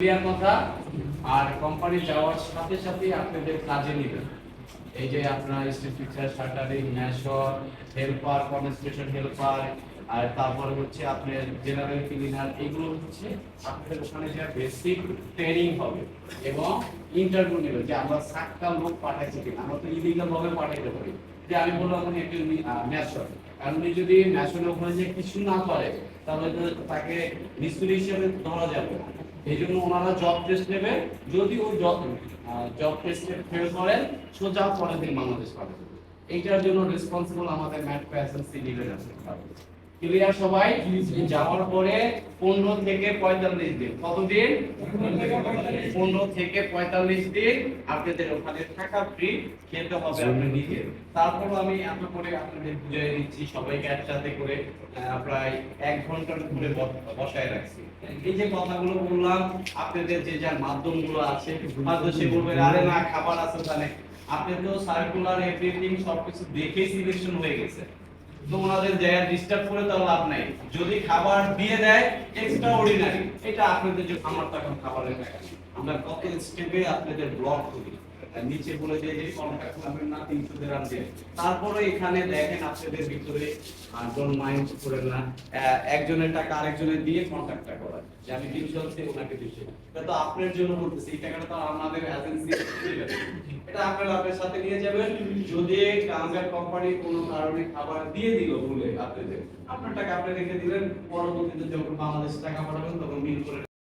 Clear কথা। আর company যাওয়ার সাথে সাথে আপনাদের কাজে নেবেন। এই যে আপনার স্ট্রিট ফিক্সার, শাটারিং, মেশর, হেল্পার, কনস্ট্রাকশন হেল্পার, আর তারপরে হচ্ছে আপনার জেনারেল ক্লিনার, এগুলো হচ্ছে আপনাদের ওখানে যে বেসিক ট্রেনিং হবে এবং ইন্টারভিউ নেবে যে আমরা সাতটা লোক পাঠাইছি কিনা। আমরা তো ইলিগাল ভাবে পাঠাইতে পারি। যে আমি বললাম আপনি একজন মেশর, কারণ উনি যদি মেশরের ওখানে যে কিছু না করে তাহলে তো তাকে মিস্ত্রি হিসেবে ধরা যাবে না। এই জন্য ওনারা জব টেস্ট নেবে। যদি ওই জব টেস্টে ফেল করেন সোজা পরের দিন বাংলাদেশ পাঠাবে। এইটার জন্য রেসপন্সিবল আমাদের ম্যাট প্যাসেন সিভিলের আছে। ক্লিয়ার সবাই? যাওয়ার পরে 15 থেকে 45 দিন, কতদিন? 15 থেকে 45 দিন আপনাদের ওখানে থাকা ফ্রি, খেতে হবে আপনি নিজে। তারপর আমি এত করে আপনাদের বুঝিয়ে দিচ্ছি, সবাইকে একসাথে করে প্রায় 1 ঘন্টার উপরে বসায় রাখছি। এই যে কথাগুলো বললাম, আপনাদের যে যার মাধ্যমগুলো আছে হয়তো সে বলবে আরে না খাবার আছে ওখানে। আপনি তো সার্কুলার এভরিথিং সবকিছু দেখে সিলেকশন হয়ে গেছে, তো ওনাদের জায়গা ডিস্টার্ব করে তাও লাভ নাই। যদি খাবার দিয়ে দেয় এক্সট্রা অর্ডিনারি, এটা আপনাদের যে আমার টাকা খাবারের টাকা, আমরা কত স্টেপে আপনাদের ব্লক করি। নিচে বলে দিয়ে যে কন্ট্যাক্ট করবেন না 300 দিরহাম দিয়ে। তারপরে এখানে দেখেন আপনাদের ভিতরে ডোন্ট মাইন্ড করেন না, একজনের টাকা আরেকজনের দিয়ে কন্ট্যাক্টটা করা, যে আমি 300 দিচ্ছি ওনাকে 200। এটা তো আপনার জন্য বলতেছি, এই টাকাটা তো আমাদের এজেন্সি দিবে, এটা আপনারা আপনার সাথে নিয়ে যাবেন। যদি কাঙ্গার কোম্পানি কোনো কারণে খাবার দিয়ে দিল ভুলে আপনাদের, আপনার টাকা আপনি রেখে দিলেন, পরবর্তীতে যখন বাংলাদেশ টাকা পাঠাবেন তখন বিল করে